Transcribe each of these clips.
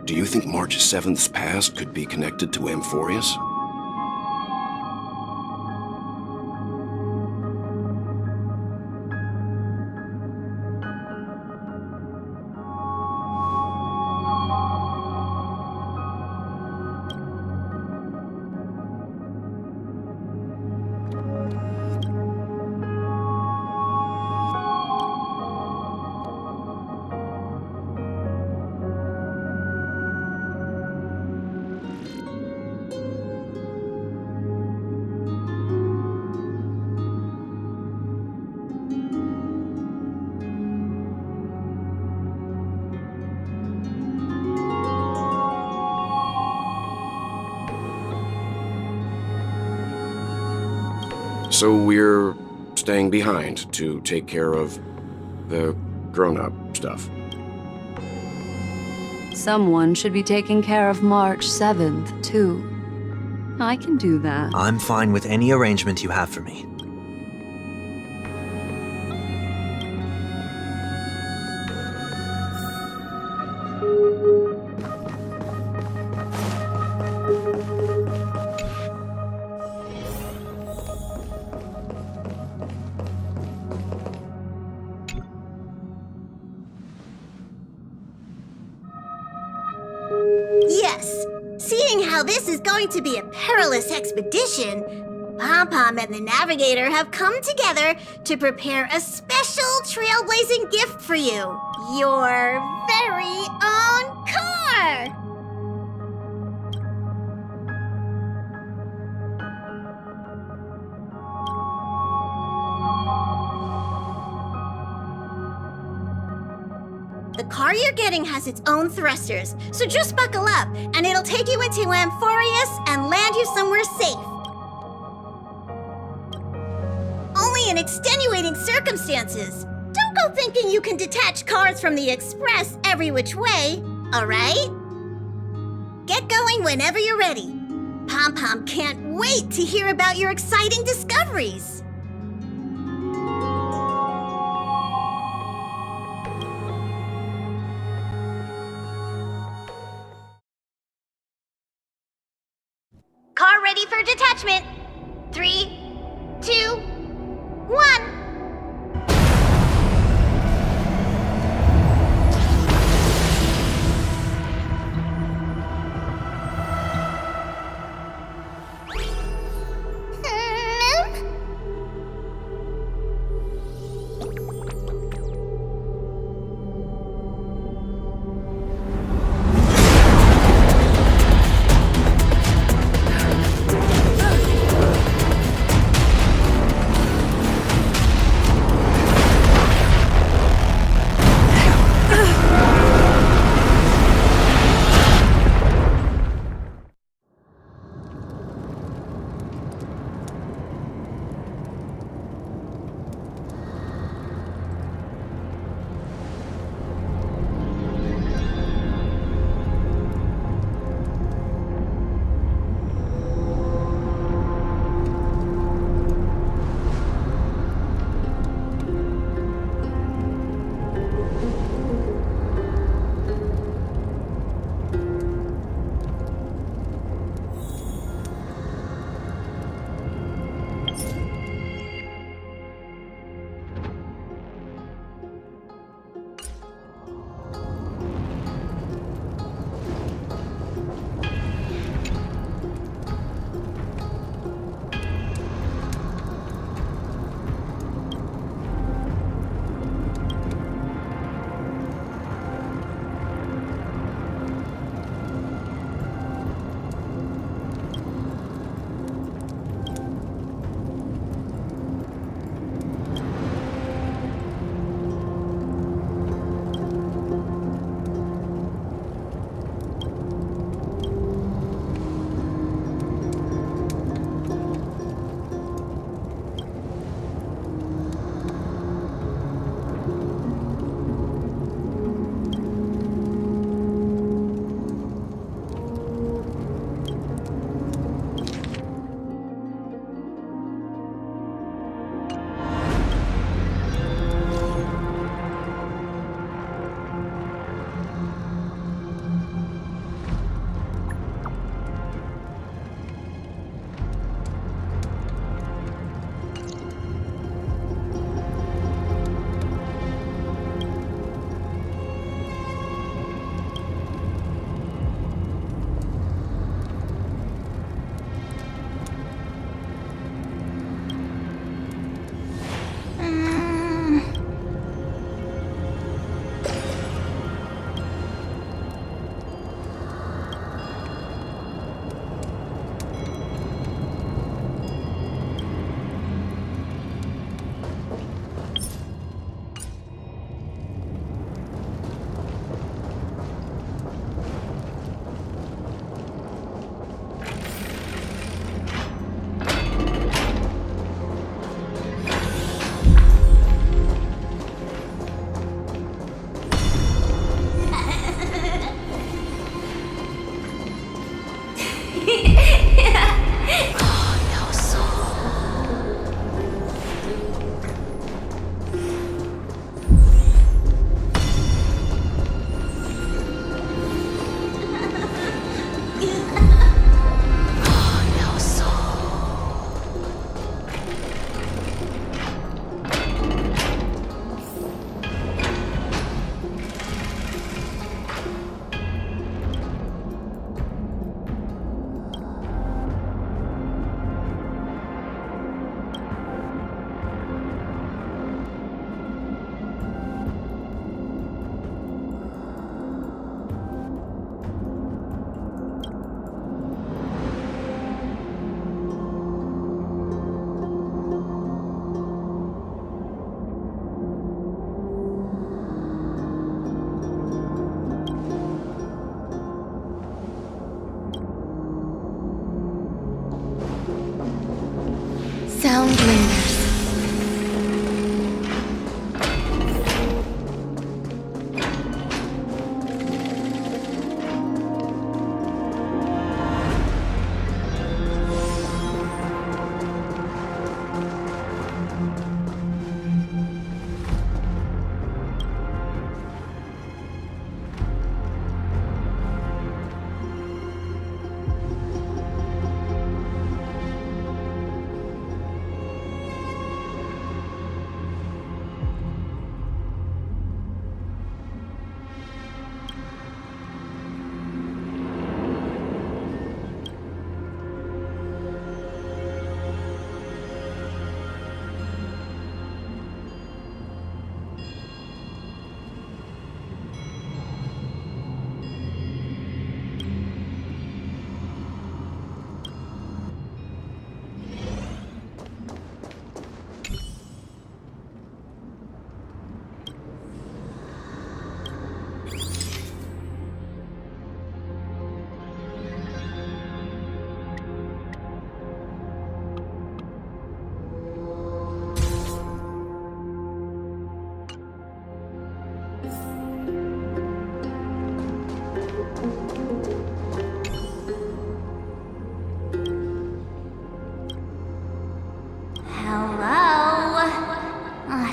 Do you think March 7th's past could be connected to Amphoreus? So we're staying behind to take care of the grown-up stuff. Someone should be taking care of March 7th, too. I can do that. I'm fine with any arrangement you have for me. Yes, seeing how this is going to be a perilous expedition, Pom-Pom and the Navigator have come together to prepare a special trailblazing gift for you. Your very own car! The car you're getting has its own thrusters, so just buckle up, and it'll take you into Amphoreus and land you somewhere safe. Only in extenuating circumstances. Don't go thinking you can detach cars from the Express every which way, alright? Get going whenever you're ready. Pom-Pom can't wait to hear about your exciting discoveries. Car ready for detachment. 3, 2, 1.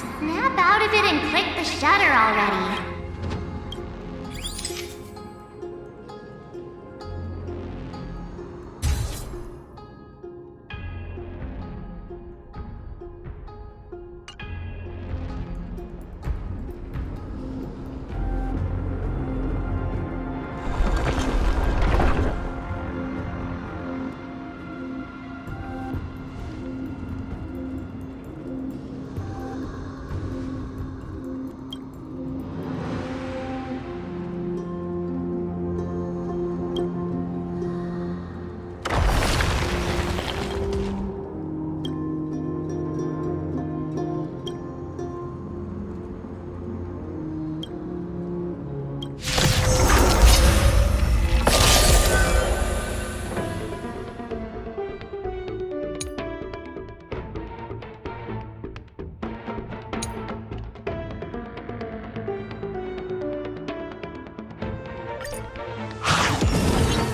Snap out of it and click the shutter already.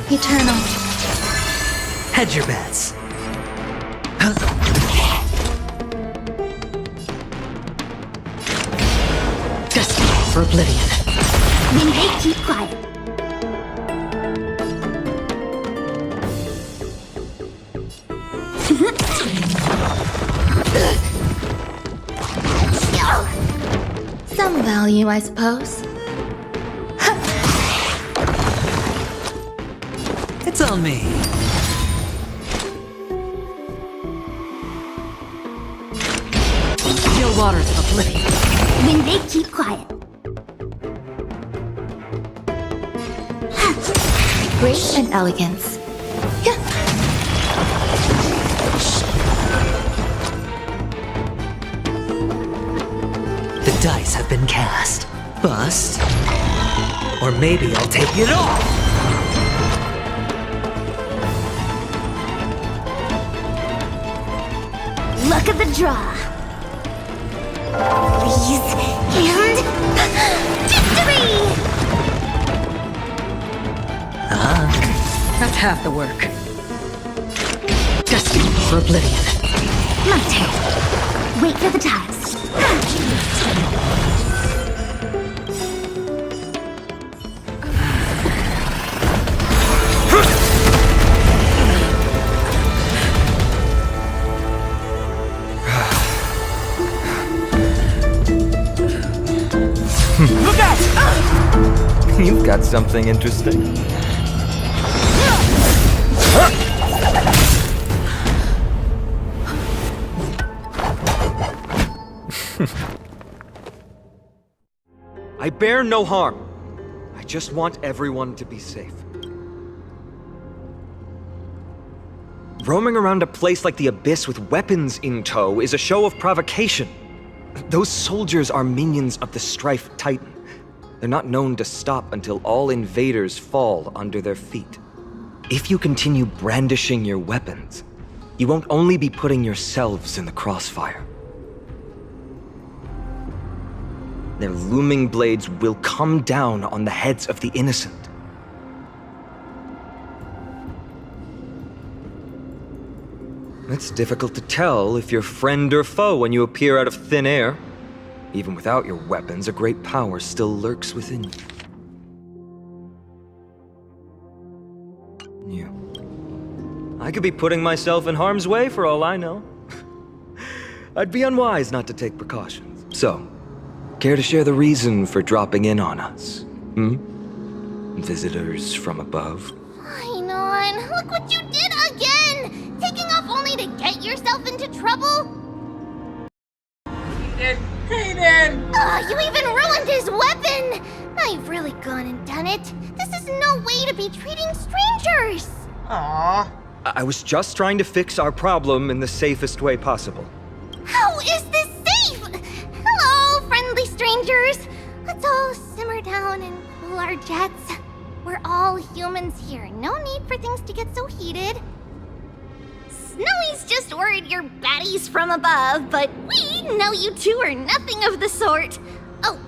Eternal. Hedge your bets. Destiny for oblivion. When they keep quiet. Some value, I suppose. It's on me. Still waters of oblivion. When they keep quiet. Grace and elegance. The dice have been cast. Bust. Or maybe I'll take it all. Look at the draw. Please, and victory! That's half the work. Destiny for oblivion. My turn. Wait for the tiles. Look out! You've got something interesting. I bear no harm. I just want everyone to be safe. Roaming around a place like the Abyss with weapons in tow is a show of provocation. Those soldiers are minions of the Strife Titan. They're not known to stop until all invaders fall under their feet. If you continue brandishing your weapons, you won't only be putting yourselves in the crossfire. Their looming blades will come down on the heads of the innocent. It's difficult to tell if you're friend or foe when you appear out of thin air. Even without your weapons, a great power still lurks within you. I could be putting myself in harm's way for all I know. I'd be unwise not to take precautions. So, care to share the reason for dropping in on us? Visitors from above? Fine on. Look what you did again! Taking off only to get yourself into trouble? Kaden! You even ruined his weapon! I've really gone and done it. This is no way to be treating strangers! Aww. I was just trying to fix our problem in the safest way possible. How is this safe? Hello, friendly strangers. Let's all simmer down and cool our jets. We're all humans here. No need for things to get so heated. Snowy's just worried you're baddies from above, but we know you two are nothing of the sort. Oh,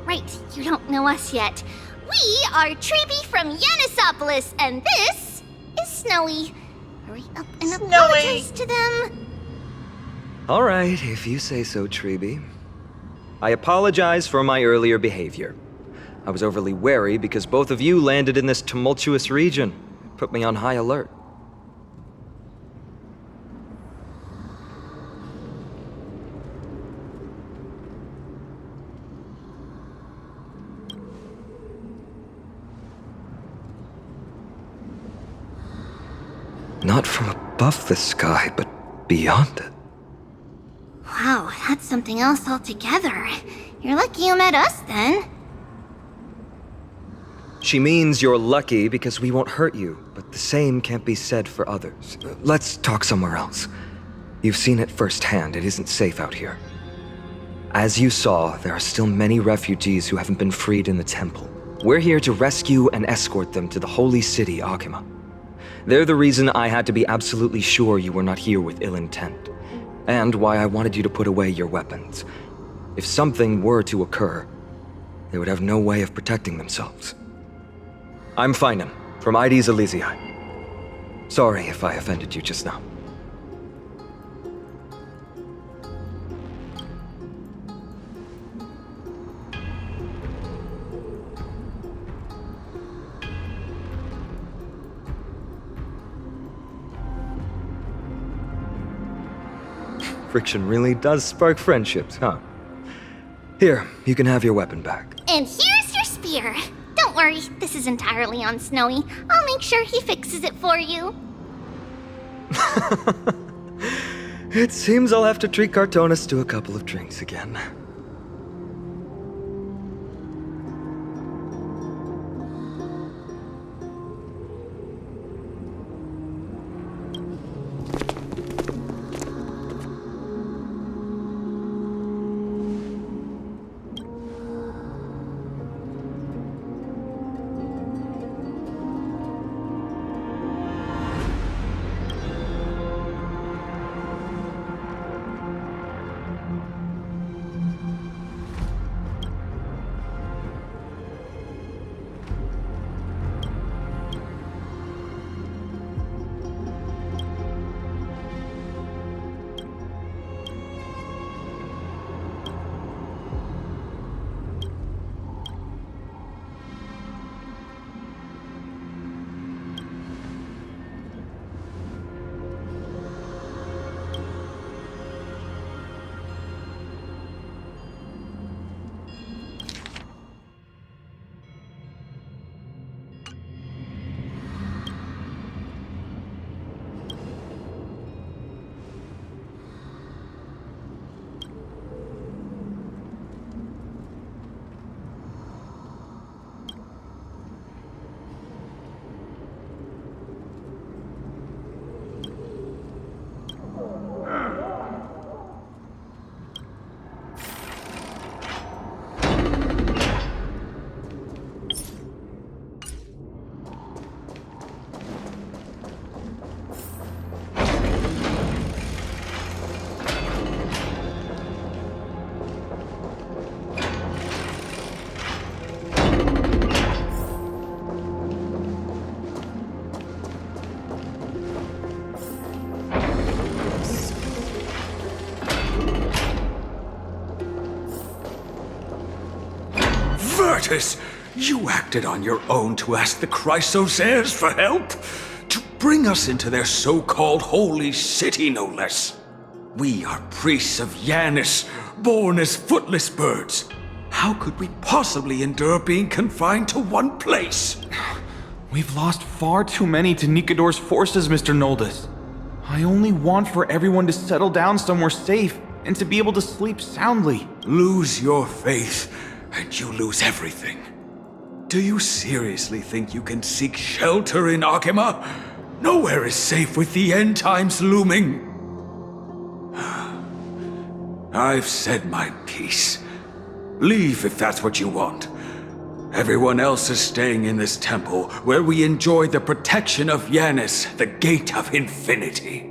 right, you don't know us yet. We are Treeby from Yanisopolis, and this is Snowy. Hurry up and apologize to them. All right, if you say so, Treeby. I apologize for my earlier behavior. I was overly wary because both of you landed in this tumultuous region. It put me on high alert. Not from above the sky, but beyond it. Wow, that's something else altogether. You're lucky you met us then. She means you're lucky because we won't hurt you, but the same can't be said for others. Let's talk somewhere else. You've seen it firsthand, it isn't safe out here. As you saw, there are still many refugees who haven't been freed in the temple. We're here to rescue and escort them to the holy city, Akima. They're the reason I had to be absolutely sure you were not here with ill intent, and why I wanted you to put away your weapons. If something were to occur, they would have no way of protecting themselves. I'm Finan, from Ides Elysiae. Sorry if I offended you just now. Friction really does spark friendships, huh? Here, you can have your weapon back. And here's your spear. Don't worry, this is entirely on Snowy. I'll make sure he fixes it for you. It seems I'll have to treat Cartonis to a couple of drinks again. You acted on your own to ask the Chrysosaurs for help? To bring us into their so-called holy city, no less. We are priests of Yanis, born as footless birds. How could we possibly endure being confined to one place? We've lost far too many to Nikador's forces, Mr. Noldus. I only want for everyone to settle down somewhere safe and to be able to sleep soundly. Lose your faith, and you lose everything. Do you seriously think you can seek shelter in Akima? Nowhere is safe with the end times looming. I've said my piece. Leave if that's what you want. Everyone else is staying in this temple, where we enjoy the protection of Yanis, the Gate of Infinity.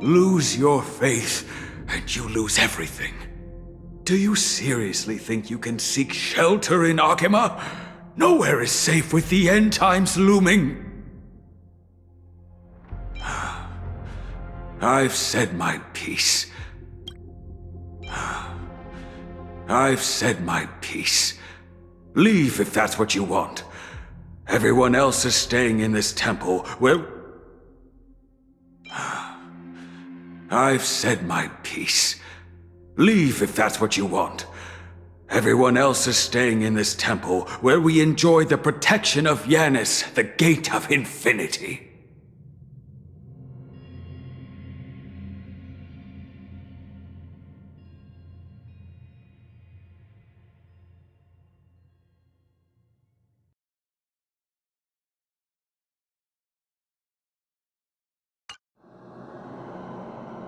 Lose your faith, and you lose everything. Do you seriously think you can seek shelter in Akima? Nowhere is safe with the end times looming. I've said my piece. I've said my piece. Leave if that's what you want. Everyone else is staying in this temple where... I've said my piece. Leave if that's what you want. Everyone else is staying in this temple where we enjoy the protection of Yanis, the Gate of Infinity.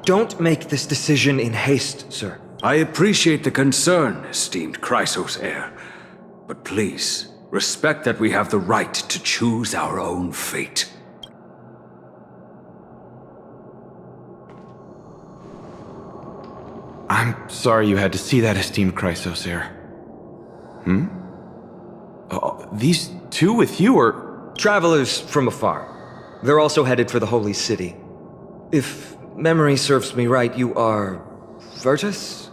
Don't make this decision in haste, sir. I appreciate the concern, esteemed Chrysos heir. But please, respect that we have the right to choose our own fate. I'm sorry you had to see that, esteemed Chrysos heir. These two with you are... Travelers from afar. They're also headed for the Holy City. If memory serves me right, you are... Virtus?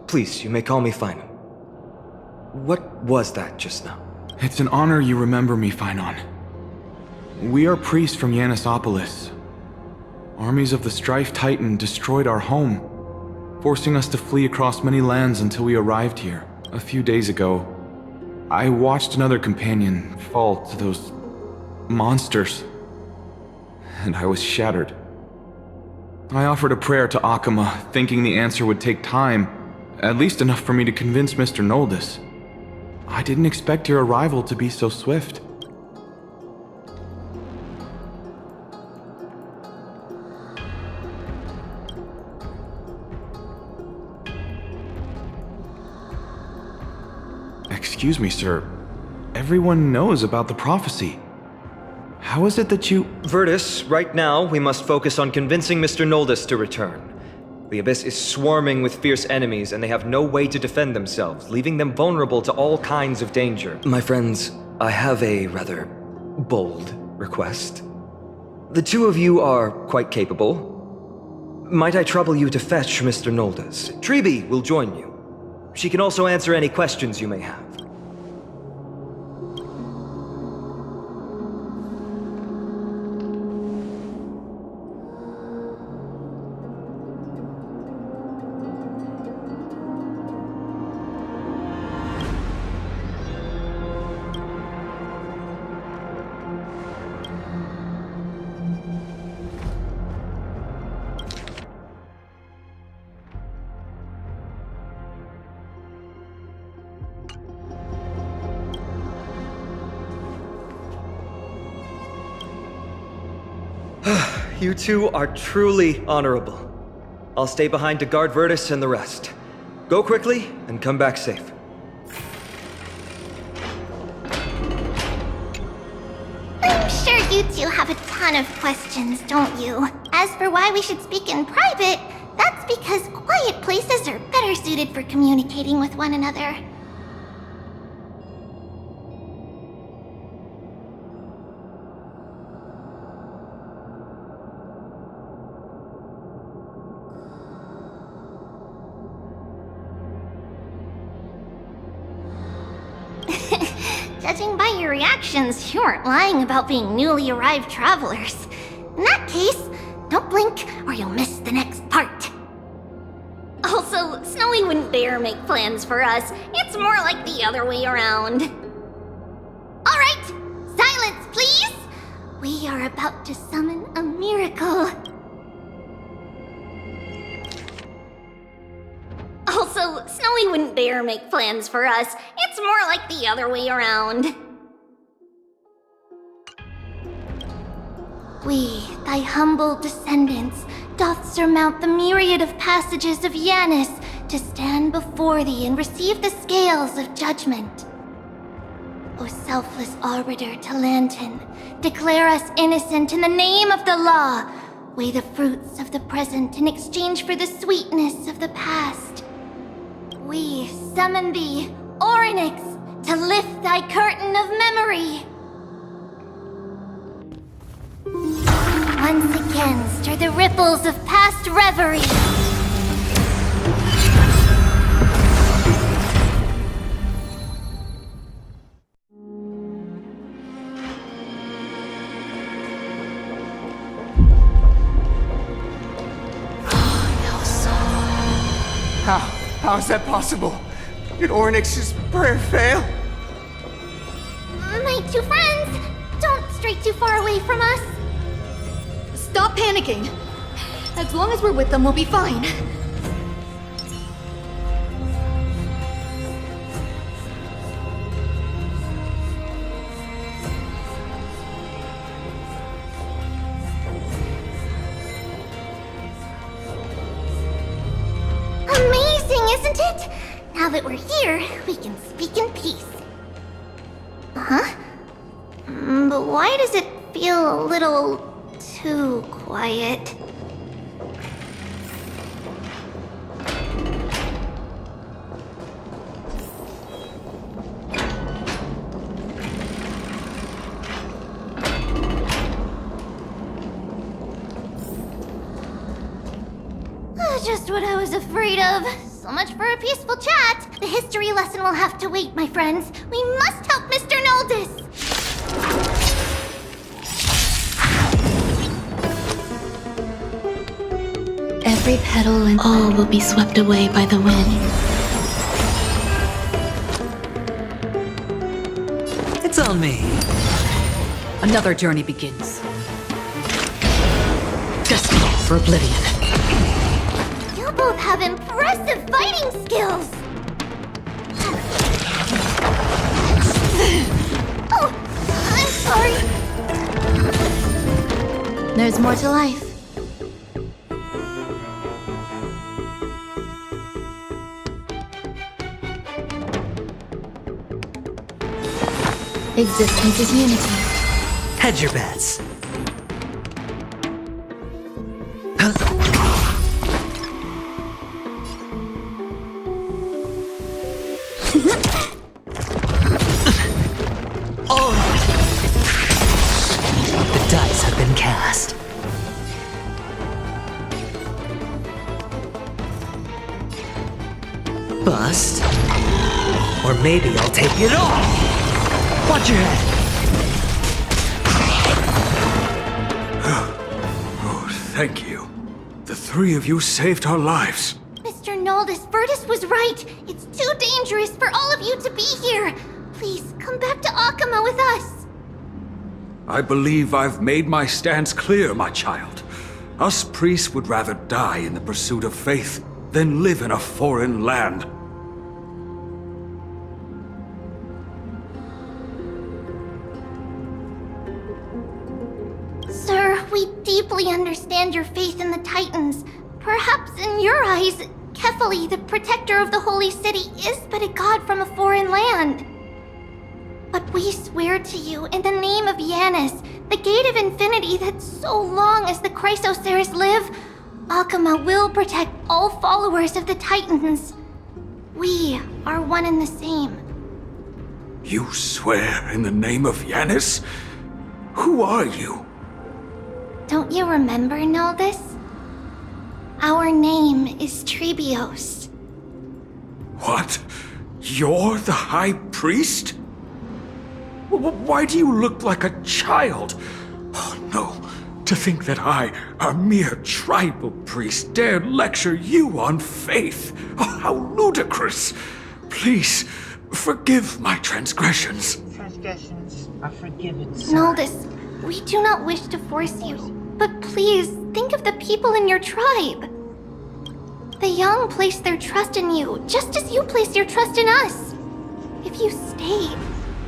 Please, you may call me Finon. What was that just now? It's an honor you remember me, Finon. We are priests from Yanisopolis. Armies of the Strife Titan destroyed our home, forcing us to flee across many lands until we arrived here. A few days ago, I watched another companion fall to those monsters, and I was shattered. I offered a prayer to Akama, thinking the answer would take time, at least enough for me to convince Mr. Noldus. I didn't expect your arrival to be so swift. Excuse me, sir. Everyone knows about the prophecy. How is it that you... Virtus, right now we must focus on convincing Mr. Noldus to return. The Abyss is swarming with fierce enemies, and they have no way to defend themselves, leaving them vulnerable to all kinds of danger. My friends, I have a rather bold request. The two of you are quite capable. Might I trouble you to fetch Mr. Noldus? Treeby will join you. She can also answer any questions you may have. You two are truly honorable. I'll stay behind to guard Virtus and the rest. Go quickly and come back safe. I'm sure you two have a ton of questions, don't you? As for why we should speak in private, that's because quiet places are better suited for communicating with one another. Judging by your reactions, you aren't lying about being newly arrived travelers. In that case, don't blink or you'll miss the next part. Also, Snowy wouldn't dare make plans for us. It's more like the other way around. Alright, silence please! We are about to summon a miracle. Also, Snowy wouldn't dare make plans for us. It's more like the other way around. We, thy humble descendants, doth surmount the myriad of passages of Yanis to stand before thee and receive the scales of judgment. O selfless arbiter Talantin, declare us innocent in the name of the law. Weigh the fruits of the present in exchange for the sweetness of the past. We summon thee, Orynyx, to lift thy curtain of memory. Once again, stir the ripples of past reverie. How is that possible? Did Ornyx's prayer fail? My two friends, don't stray too far away from us. Stop panicking. As long as we're with them, we'll be fine. Amazing, isn't it? Now that we're here, we can speak in peace. Huh? But why does it feel a little too quiet? Just what I was afraid of. So much for a peaceful chat. The history lesson will have to wait, my friends. We must help Mr. Noldis. Every petal and all will be swept away by the wind. It's on me. Another journey begins. Destiny for oblivion. You both have impressive fighting skills. Oh, I'm sorry. There's more to life. Existence is unity. Hedge your bets. All right. The dice have been cast. Bust. Or maybe I'll take it all. Watch your head. Oh, thank you. The three of you saved our lives. Mr. Noldis, Virtus was right. It's too dangerous for all of you to be here. Please, come back to Akama with us. I believe I've made my stance clear, my child. Us priests would rather die in the pursuit of faith than live in a foreign land. Sir, we deeply understand your faith in the Titans. Perhaps in your eyes, Kefali, the protector of the holy city, is but a god from a foreign land. But we swear to you in the name of Yanis, the gate of infinity, that so long as the Chrysoceres live, Akama will protect all followers of the Titans. We are one and the same. You swear in the name of Yanis? Who are you? Don't you remember, Noldis? Our name is Trebios. What? You're the High Priest? Why do you look like a child? Oh no, to think that I, a mere tribal priest, dared lecture you on faith. Oh, how ludicrous! Please, forgive my transgressions. Transgressions are forgiven, sir. Noldis, we do not wish to force you, but please think of the people in your tribe. The young place their trust in you, just as you place your trust in us. If you stay,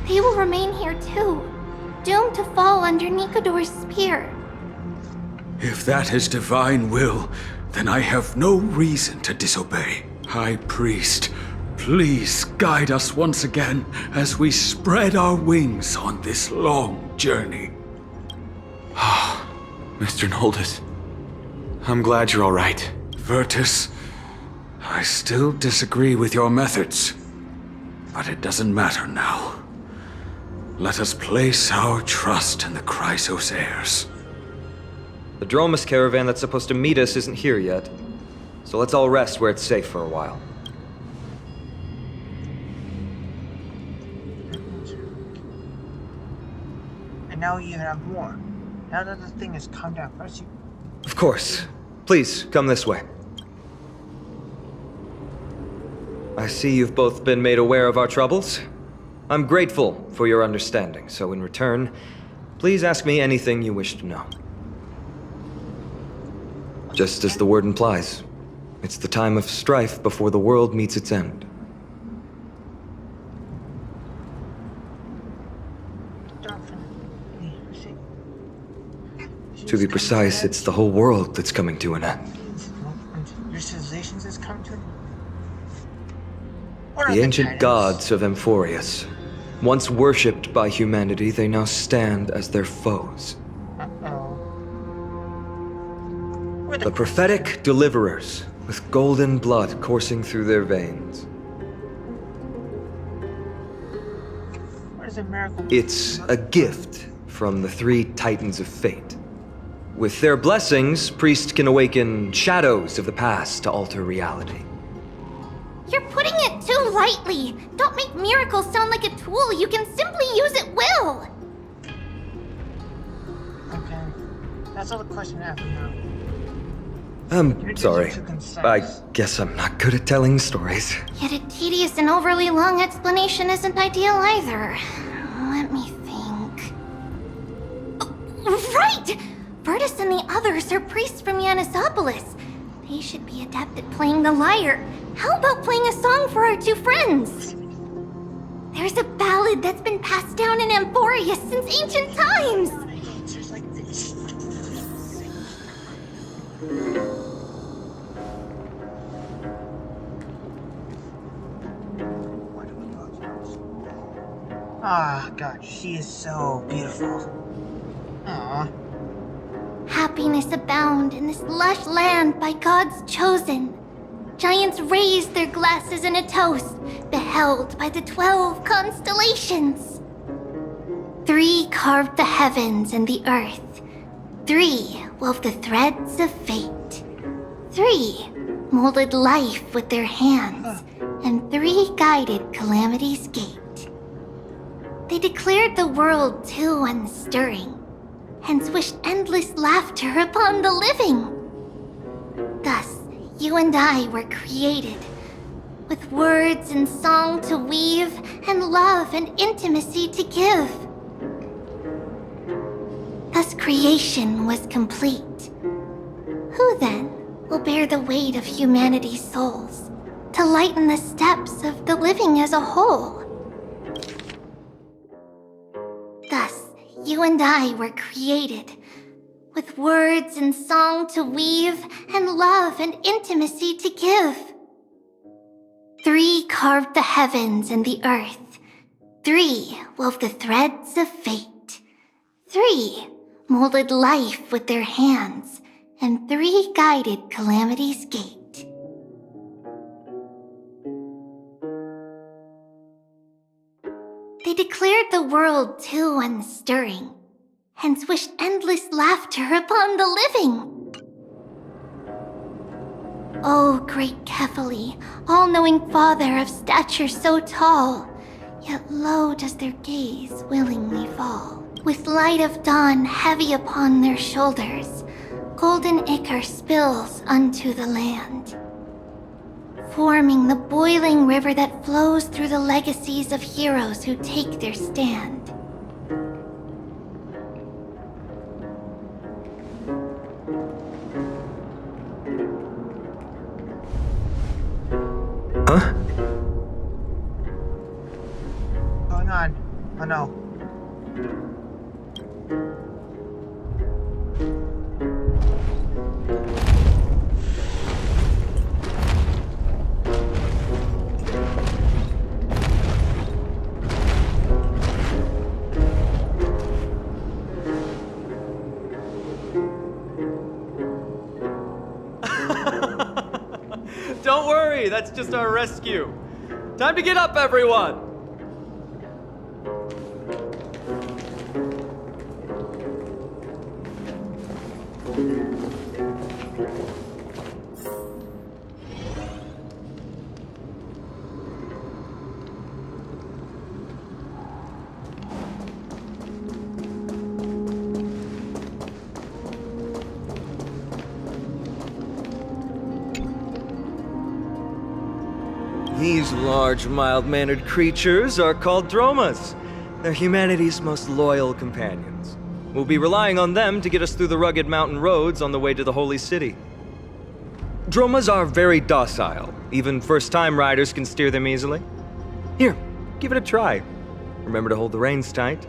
they will remain here too, doomed to fall under Nikodor's spear. If that is divine will, then I have no reason to disobey. High Priest, please guide us once again as we spread our wings on this long journey. Mr. Noldis, I'm glad you're all right. Virtus, I still disagree with your methods. But it doesn't matter now. Let us place our trust in the Chrysos heirs. The Dromus caravan that's supposed to meet us isn't here yet. So let's all rest where it's safe for a while. And now you have more. Now that the thing has calmed down, first you... Of course. Please, come this way. I see you've both been made aware of our troubles. I'm grateful for your understanding, so in return, please ask me anything you wish to know. Just as the word implies, it's the time of strife before the world meets its end. To be precise, it's the whole world that's coming to an end. Your civilizations is coming to an end? The ancient gods of Amphoreus. Once worshipped by humanity, they now stand as their foes. The prophetic deliverers, with golden blood coursing through their veins. What is a miracle? It's a gift from the three titans of fate. With their blessings, priests can awaken shadows of the past to alter reality. You're putting it too lightly. Don't make miracles sound like a tool you can simply use at will. Okay. That's all the question I have for now. I'm sorry. I guess I'm not good at telling stories. Yet a tedious and overly long explanation isn't ideal either. Let me think. Oh, right! Virtus and the others are priests from Yanisopolis. They should be adept at playing the lyre. How about playing a song for our two friends? There's a ballad that's been passed down in Amphoreus since ancient times. Ah, God, she is so beautiful. Aww. Happiness abound in this lush land by God's chosen. Giants raised their glasses in a toast, beheld by the 12 constellations. 3 carved the heavens and the earth. 3 wove the threads of fate. 3 molded life with their hands, and 3 guided calamity's gate. They declared the world too unstirring, hence wished endless laughter upon the living. Thus, you and I were created, with words and song to weave, and love and intimacy to give. Thus creation was complete. Who then will bear the weight of humanity's souls, to lighten the steps of the living as a whole? Thus, you and I were created, with words and song to weave, and love and intimacy to give. 3 carved the heavens and the earth. 3 wove the threads of fate. 3 molded life with their hands, and 3 guided calamity's gate. They declared the world too unstirring, hence wished endless laughter upon the living. O great Kephali, all-knowing father of stature so tall, yet low does their gaze willingly fall. With light of dawn heavy upon their shoulders, golden ichor spills unto the land, forming the boiling river that flows through the legacies of heroes who take their stand. Huh? What's going on? Oh no. Don't worry, that's just our rescue. Time to get up, everyone! These large, mild-mannered creatures are called dromas. They're humanity's most loyal companions. We'll be relying on them to get us through the rugged mountain roads on the way to the Holy City. Dromas are very docile. Even first-time riders can steer them easily. Here, give it a try. Remember to hold the reins tight.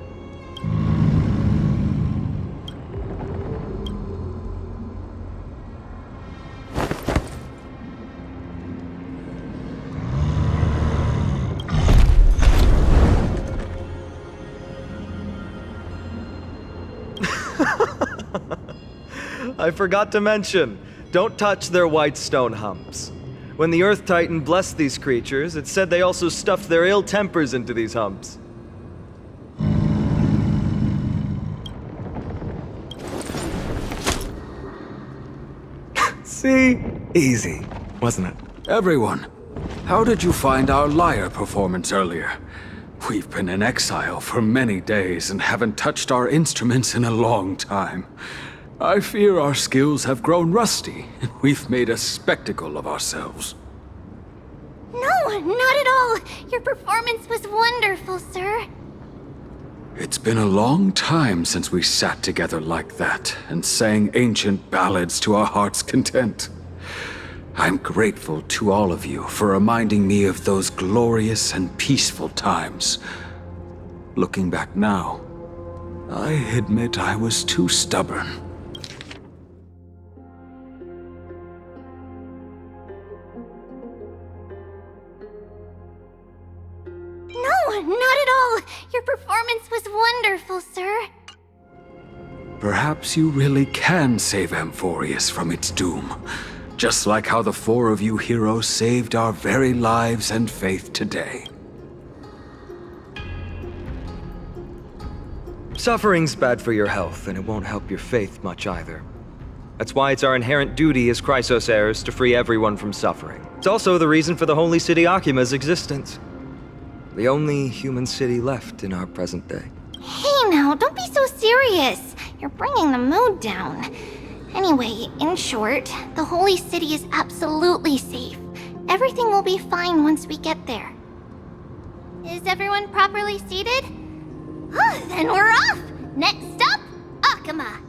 I forgot to mention, don't touch their white stone humps. When the Earth Titan blessed these creatures, it said they also stuffed their ill tempers into these humps. See? Easy, wasn't it? Everyone, how did you find our lyre performance earlier? We've been in exile for many days and haven't touched our instruments in a long time. I fear our skills have grown rusty, and we've made a spectacle of ourselves. No, not at all. Your performance was wonderful, sir. It's been a long time since we sat together like that and sang ancient ballads to our heart's content. I'm grateful to all of you for reminding me of those glorious and peaceful times. Looking back now, I admit I was too stubborn. No, not at all. Your performance was wonderful, sir. Perhaps you really can save Amphoreus from its doom. Just like how the four of you heroes saved our very lives and faith today. Suffering's bad for your health, and it won't help your faith much either. That's why it's our inherent duty as Chrysos heirs to free everyone from suffering. It's also the reason for the Holy City Akima's existence. The only human city left in our present day. Hey now, don't be so serious. You're bringing the mood down. Anyway, in short, the Holy City is absolutely safe. Everything will be fine once we get there. Is everyone properly seated? Then we're off! Next stop, Akima!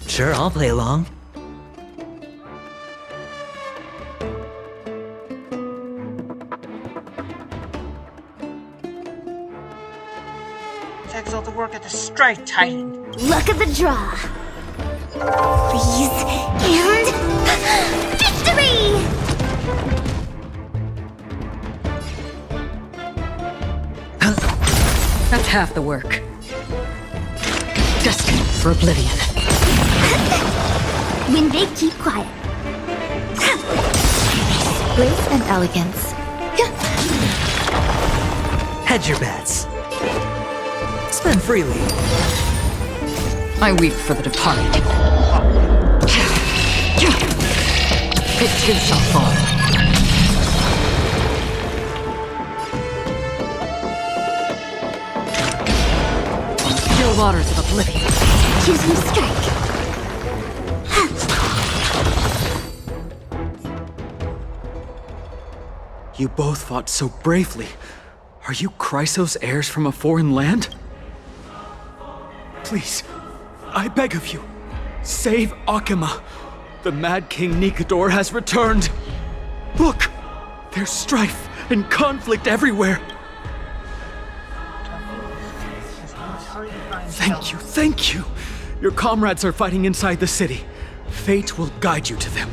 Sure, I'll play along. Thanks all the work at the Strife Titan. Look at the draw. Freeze and victory! That's half the work. Destined for oblivion. When they keep quiet. Grace and elegance. Hedge your bets. Spend freely. I weep for the departed. It too shall fall. Still waters of oblivion. Choose me strike. You both fought so bravely. Are you Chrysos heirs from a foreign land? Please, I beg of you, save Akima. The Mad King Nikador has returned. Look, there's strife and conflict everywhere. Thank you. Your comrades are fighting inside the city. Fate will guide you to them.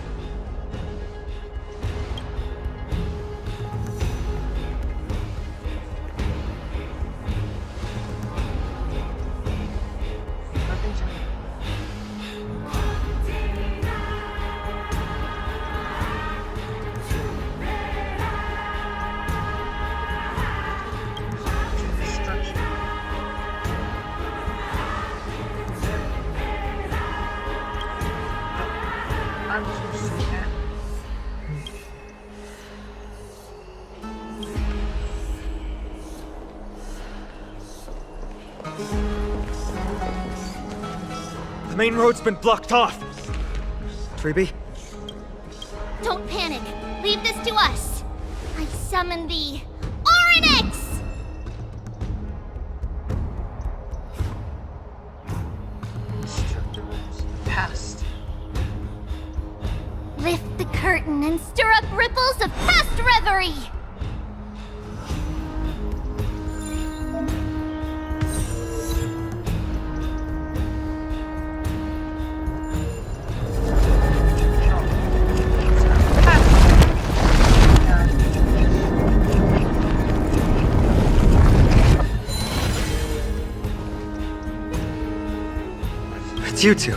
main road's been blocked off. Treeby? Don't panic. Leave this to us. I summon the Oryx! Past. Lift the curtain and stir up ripples of past reverie! It's you two.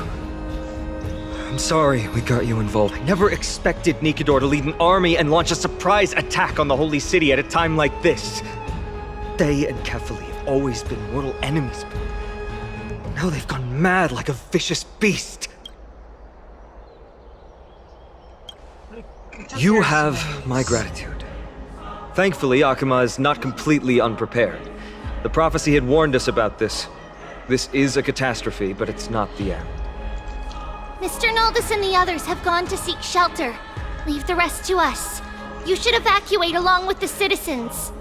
I'm sorry we got you involved. I never expected Nikador to lead an army and launch a surprise attack on the Holy City at a time like this. They and Kefali have always been mortal enemies, but now they've gone mad like a vicious beast. You have my gratitude. Thankfully, Akuma is not completely unprepared. The prophecy had warned us about this. This is a catastrophe, but it's not the end. Mr. Naldus and the others have gone to seek shelter. Leave the rest to us. You should evacuate along with the citizens.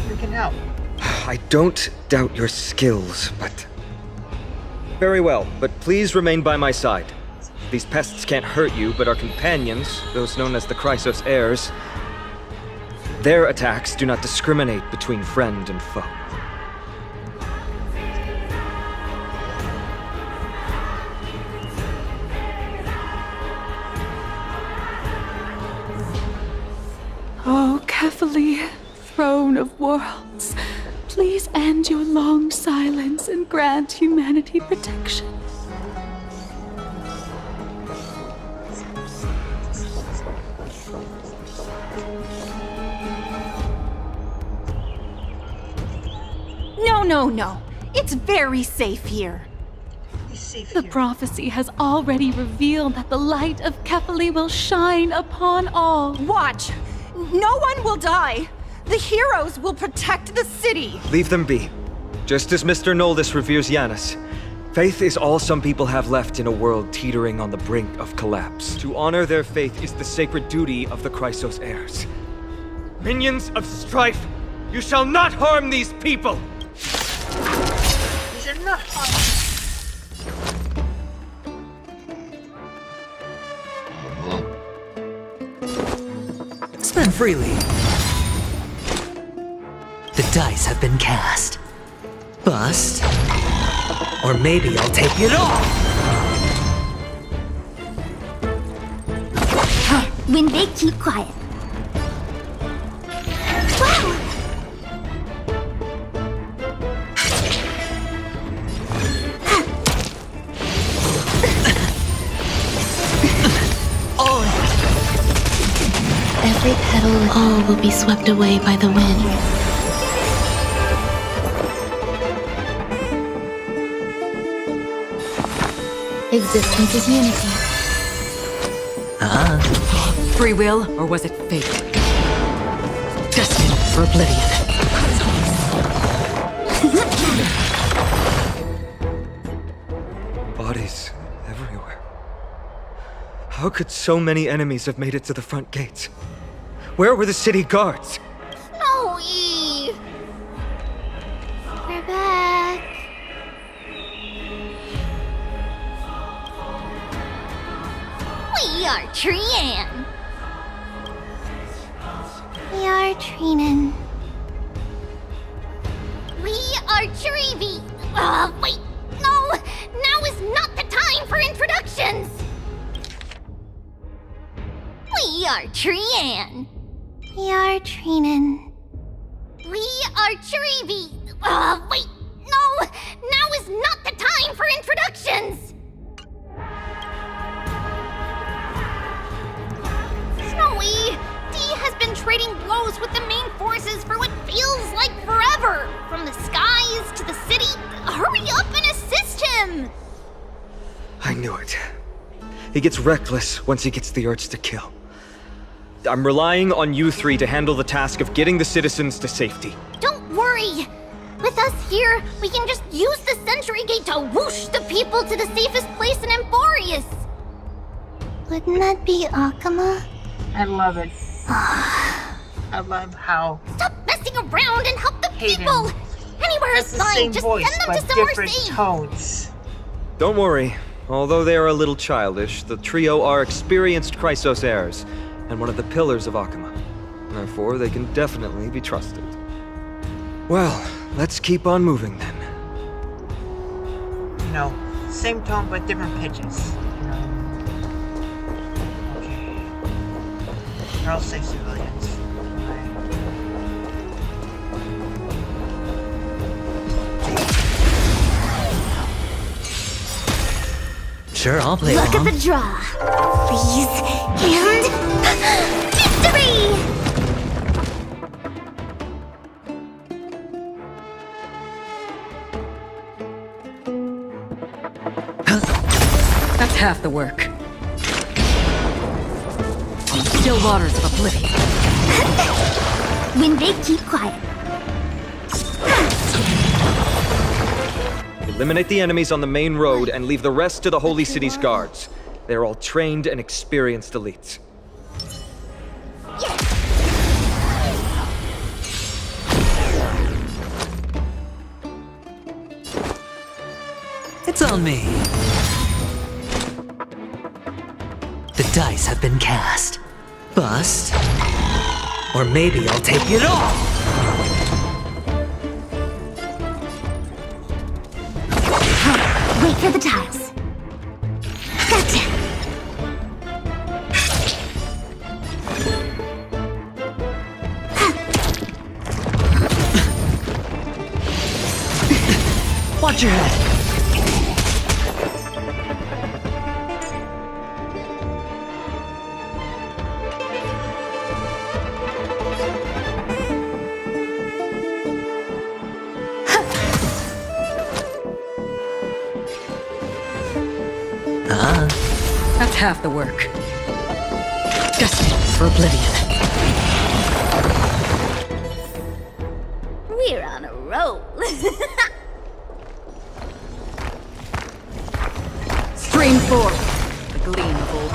We can help. I don't doubt your skills, but... Very well, but please remain by my side. These pests can't hurt you, but our companions, those known as the Chrysos heirs, their attacks do not discriminate between friend and foe. Oh, Kefali, throne of worlds, please end your long silence and grant humanity protection. No. It's very safe here. The prophecy has already revealed that the light of Kefali will shine upon all. Watch! No one will die! The heroes will protect the city! Leave them be. Just as Mr. Noldus reveres Yanis, faith is all some people have left in a world teetering on the brink of collapse. To honor their faith is the sacred duty of the Chrysos heirs. Minions of strife, you shall not harm these people! These are not Spend freely. The dice have been cast. Bust. Or maybe I'll take it all! When they keep quiet. Wow! Every petal and all will be swept away by the wind. Existence is unity. Free will, or was it fate? Destined for oblivion. Bodies everywhere. How could so many enemies have made it to the front gates? Where were the city guards? Snowy! We're back. We are Trian. We are Trinan. We are Treevy. Wait. No! Now is not the time for introductions! We are Trian. We are Trinan. We are Treevy. Wait. No! Now is not the time for introductions! Snowy, D has been trading blows with the main forces for what feels like forever. From the skies to the city. Hurry up and assist him! I knew it. He gets reckless once he gets the urge to kill. I'm relying on you three to handle the task of getting the citizens to safety. Don't worry! With us here, we can just use the Sentry Gate to whoosh the people to the safest place in Amphoreus! Wouldn't that be Akama? I love it. I love how Stop messing around and help the Hayden people! Anywhere has is the fine, same just voice, send them but to somewhere different safe! tones. Don't worry. Although they are a little childish, the trio are experienced Chrysos heirs, and one of the pillars of Akama. Therefore, they can definitely be trusted. Well, let's keep on moving then. You know, same tone but different pitches. You know. Okay. They're all safe civilians. Sure, I'll play Look along. at the draw! Please, and... victory! That's half the work. On the still waters of oblivion. When they keep quiet. Eliminate the enemies on the main road and leave the rest to the Holy City's guards. They're all trained and experienced elites. It's on me. The dice have been cast. Bust. Or maybe I'll take it all! Wait for the tiles. Gotcha! Watch your head! That's half the work. Destined for oblivion. We're on a roll. Stream forth the gleam of old.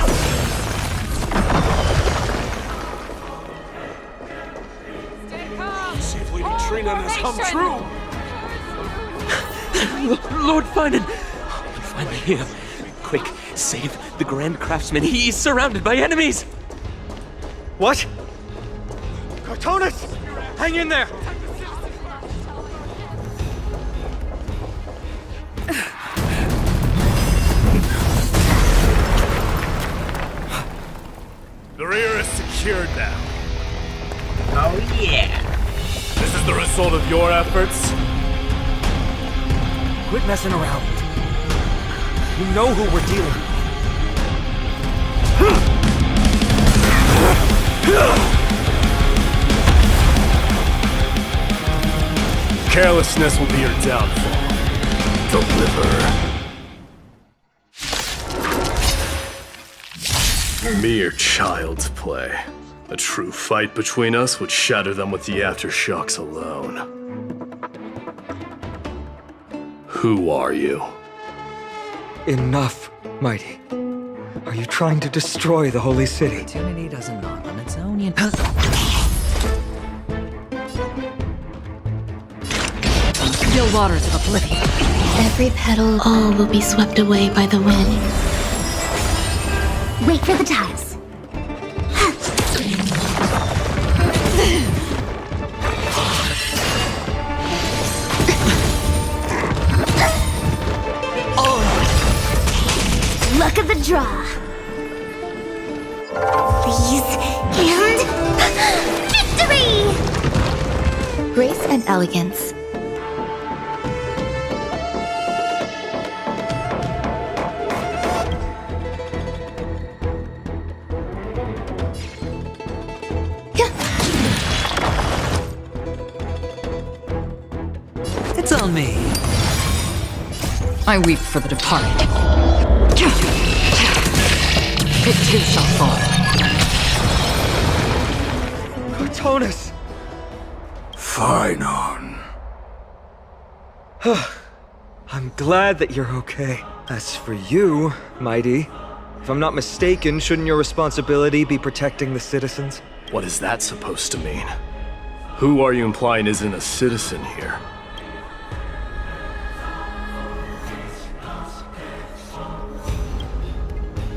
See if Lady Trina has come true. Lord Finan! You're finally here. Quick, save the Grand Craftsman. He's surrounded by enemies! What? Cartonus! Hang in there! The rear is secured now. Oh yeah. This is the result of your efforts? Quit messing around. You know who we're dealing with. Carelessness will be your downfall. Deliver. Mere child's play. A true fight between us would shatter them with the aftershocks alone. Who are you? Enough, Mighty. Are you trying to destroy the Holy City? Opportunity doesn't knock on its own, you know. On the still waters of oblivion. Every petal, all will be swept away by the wind. Wait for the tiles. Luck of the draw. Please, and victory! Grace and elegance. It's on me. I weep for the departed. It too shall fall. Tonus! Phynon. I'm glad that you're okay. As for you, Mighty, if I'm not mistaken, shouldn't your responsibility be protecting the citizens? What is that supposed to mean? Who are you implying isn't a citizen here?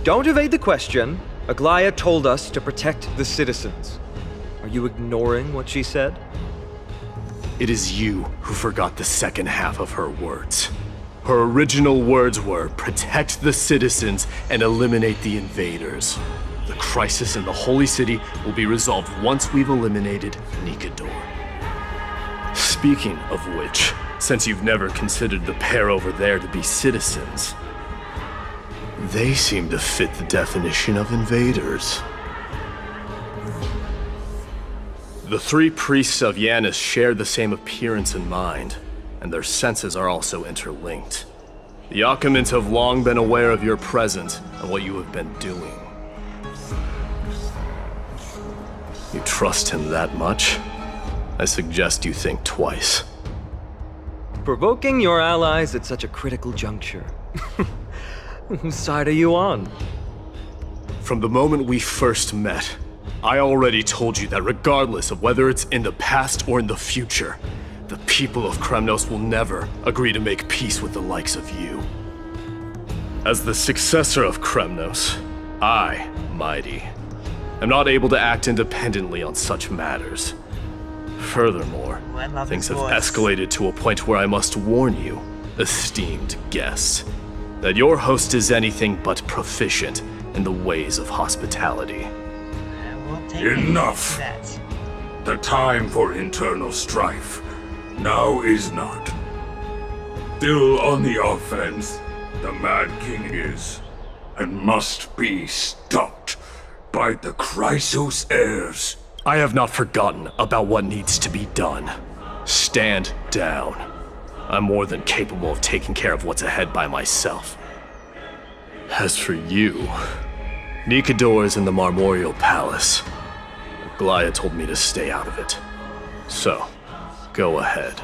Don't evade the question. Aglaia told us to protect the citizens. Are you ignoring what she said? It is you who forgot the second half of her words. Her original words were, protect the citizens and eliminate the invaders. The crisis in the Holy City will be resolved once we've eliminated Nikador. Speaking of which, since you've never considered the pair over there to be citizens, they seem to fit the definition of invaders. The three priests of Yanis share the same appearance and mind, and their senses are also interlinked. The Achaemins have long been aware of your presence and what you have been doing. You trust him that much? I suggest you think twice. Provoking your allies at such a critical juncture. Whose side are you on? From the moment we first met, I already told you that regardless of whether it's in the past or in the future, the people of Kremnos will never agree to make peace with the likes of you. As the successor of Kremnos, I, Mighty, am not able to act independently on such matters. Furthermore, things have escalated to a point where I must warn you, esteemed guest, that your host is anything but proficient in the ways of hospitality. Enough! The time for internal strife now is not. Still on the offense, the Mad King is, and must be stopped by the Chrysos heirs. I have not forgotten about what needs to be done. Stand down. I'm more than capable of taking care of what's ahead by myself. As for you, Nikador is in the Marmorial Palace. Aglaia told me to stay out of it. So, go ahead.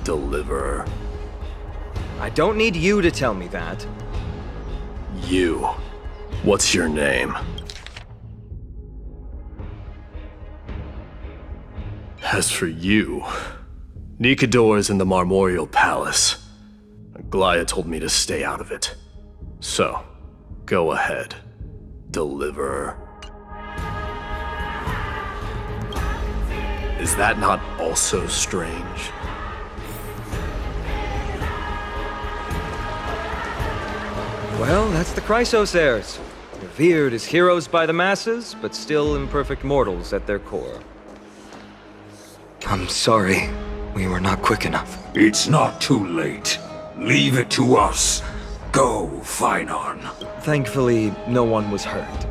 Deliver. I don't need you to tell me that. You. What's your name? As for you, Nikador is in the Marmorial Palace. Aglaia told me to stay out of it. So, go ahead. Deliver. Is that not also strange? Well, that's the Chrysos heirs. Revered as heroes by the masses, but still imperfect mortals at their core. I'm sorry. We were not quick enough. It's not too late. Leave it to us. Go, Phynon. Thankfully, no one was hurt.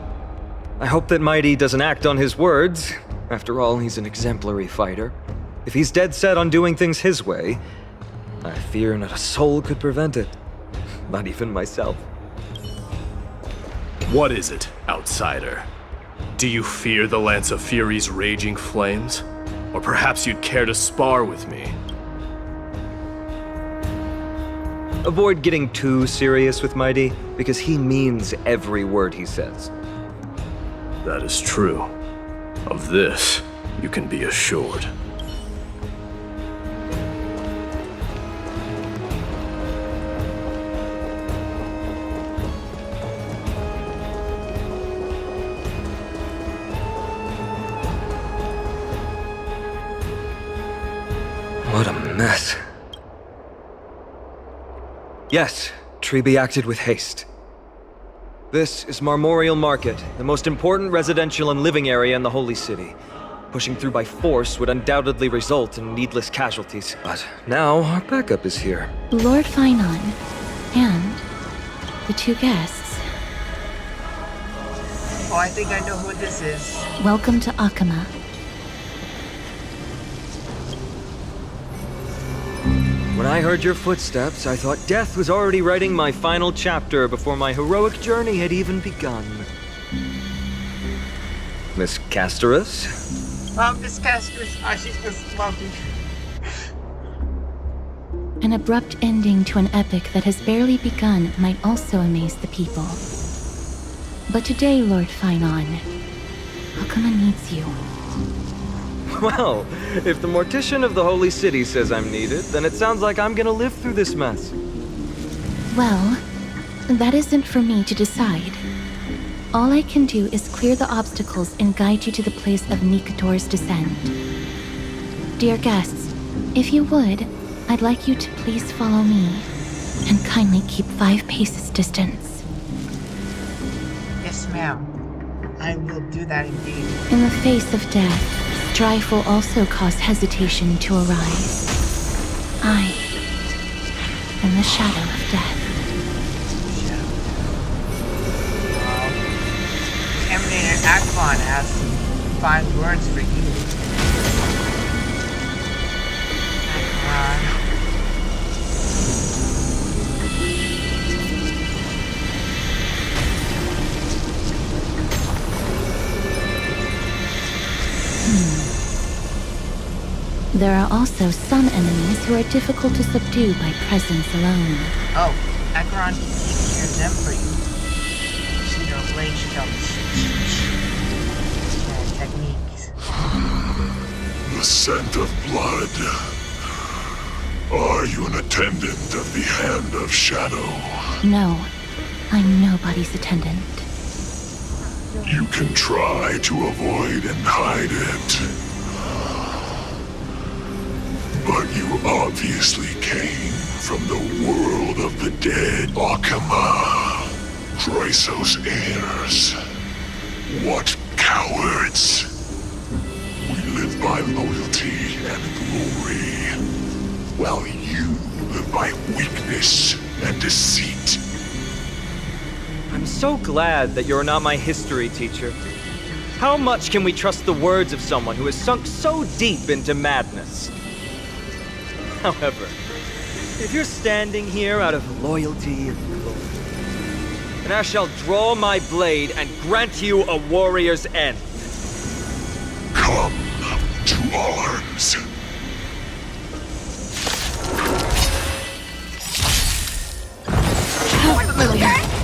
I hope that Mighty doesn't act on his words. After all, he's an exemplary fighter. If he's dead set on doing things his way, I fear not a soul could prevent it. Not even myself. What is it, outsider? Do you fear the Lance of Fury's raging flames? Or perhaps you'd care to spar with me? Avoid getting too serious with Mighty, because he means every word he says. That is true. Of this, you can be assured. What a mess. Yes, Trebe acted with haste. This is Marmorial Market, the most important residential and living area in the Holy City. Pushing through by force would undoubtedly result in needless casualties. But now our backup is here. Lord Phynon and the two guests. Oh, I think I know who this is. Welcome to Achaema. When I heard your footsteps, I thought death was already writing my final chapter before my heroic journey had even begun. Miss Castorus? This caster's. She's just lovely. An abrupt ending to an epic that has barely begun might also amaze the people. But today, Lord Finon, Akuma needs you. Well, if the Mortician of the Holy City says I'm needed, then it sounds like I'm gonna live through this mess. Well, that isn't for me to decide. All I can do is clear the obstacles and guide you to the place of Nikator's descent. Dear guests, if you would, I'd like you to please follow me, and kindly keep 5 paces distance. Yes, ma'am. I will do that indeed. In the face of death, strife will also cause hesitation to arise. I am the shadow of death. Eminated Akvon has 5 words for you. Akvon. There are also some enemies who are difficult to subdue by presence alone. Oh, Akron can take care of them for you. See their blade techniques. The scent of blood. Are you an attendant of the Hand of Shadow? No, I'm nobody's attendant. You can try to avoid and hide it. But you obviously came from the world of the dead, Akuma. Chrysos heirs. What cowards! We live by loyalty and glory, while you live by weakness and deceit. I'm so glad that you're not my history teacher. How much can we trust the words of someone who has sunk so deep into madness? However, if you're standing here out of loyalty and glory, then I shall draw my blade and grant you a warrior's end. Come to arms.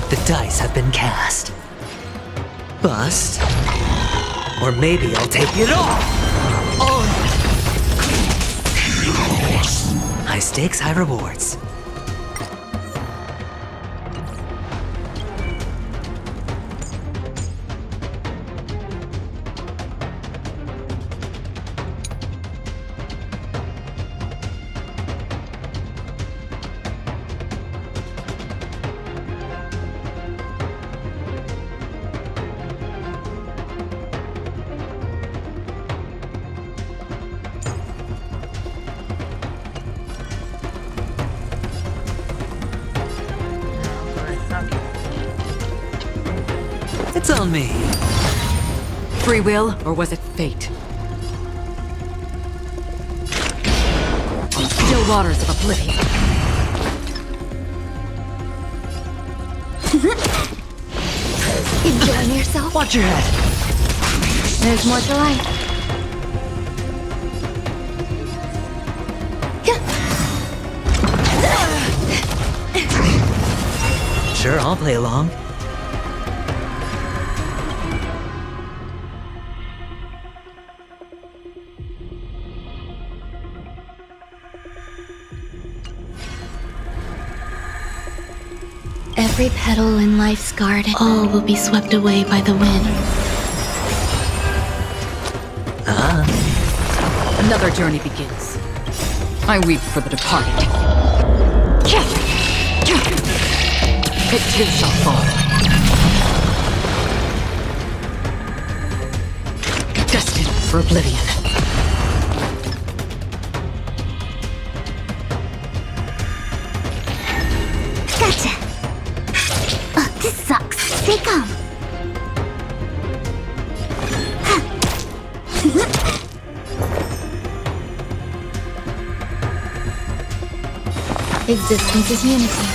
The dice have been cast. Bust. Or maybe I'll take it all! High stakes, high rewards. It's on me. Free will, or was it fate? Still waters of oblivion. Enjoying yourself? Watch your head. There's more to life. Sure, I'll play along. Every petal in life's garden, all will be swept away by the wind. Another journey begins. I weep for the departed. It too shall fall. Destined for oblivion. Gotcha. Oh, this sucks. Stay calm. Existence is unity.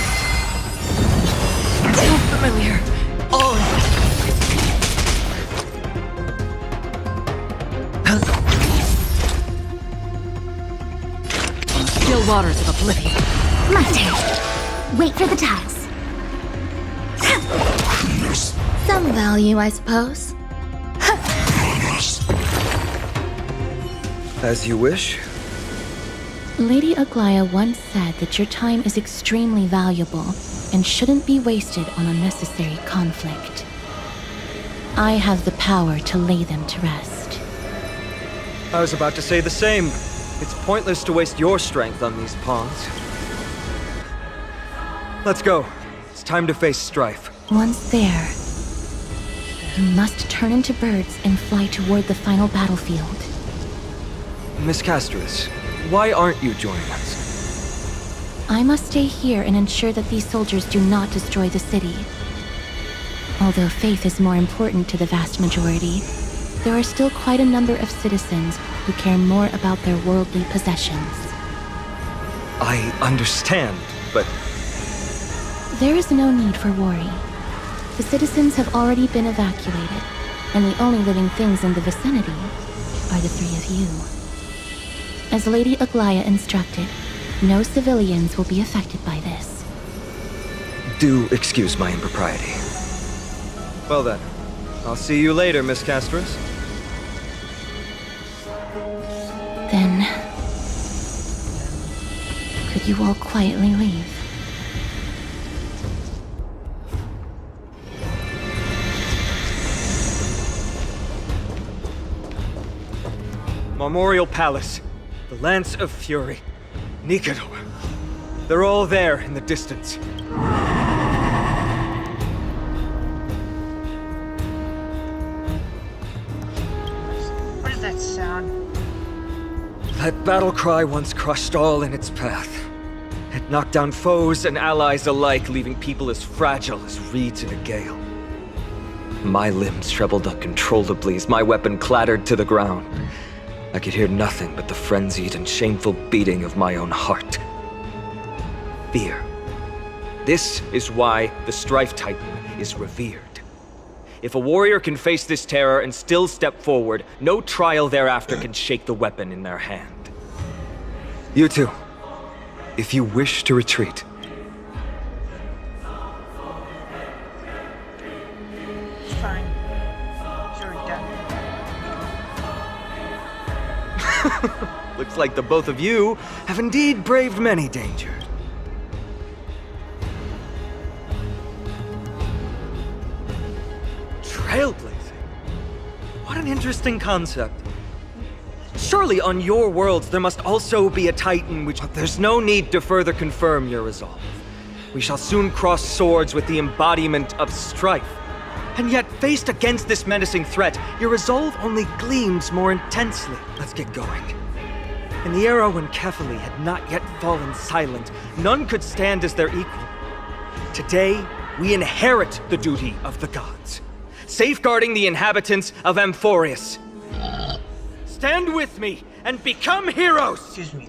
Too familiar. All. still waters of oblivion. My turn. Wait for the tiles. Some value, I suppose. As you wish. Lady Aglaya once said that your time is extremely valuable and shouldn't be wasted on unnecessary conflict. I have the power to lay them to rest. I was about to say the same. It's pointless to waste your strength on these pawns. Let's go. It's time to face Strife. Once there, you must turn into birds and fly toward the final battlefield. Miss Castris, why aren't you joining us? I must stay here and ensure that these soldiers do not destroy the city. Although faith is more important to the vast majority, there are still quite a number of citizens who care more about their worldly possessions. I understand, but... There is no need for worry. The citizens have already been evacuated, and the only living things in the vicinity are the three of you. As Lady Aglaya instructed, no civilians will be affected by this. Do excuse my impropriety. Well then, I'll see you later, Miss Castris. Then... could you all quietly leave? Memorial Palace, the Lance of Fury, Nicator. They're all there in the distance. What is that sound? That battle cry once crushed all in its path. It knocked down foes and allies alike, leaving people as fragile as reeds in a gale. My limbs trembled uncontrollably as my weapon clattered to the ground. I could hear nothing but the frenzied and shameful beating of my own heart. Fear. This is why the Strife Titan is revered. If a warrior can face this terror and still step forward, no trial thereafter can shake the weapon in their hand. You two, if you wish to retreat. It's fine. Sure, done. Looks like the both of you have indeed braved many dangers. Trailblazing? What an interesting concept. Surely on your worlds there must also be a Titan which... There's no need to further confirm your resolve. We shall soon cross swords with the embodiment of strife. And yet, faced against this menacing threat, your resolve only gleams more intensely. Let's get going. In the era when Kefali had not yet fallen silent, none could stand as their equal. Today, we inherit the duty of the gods, safeguarding the inhabitants of Amphoreus. Stand with me and become heroes! Excuse me.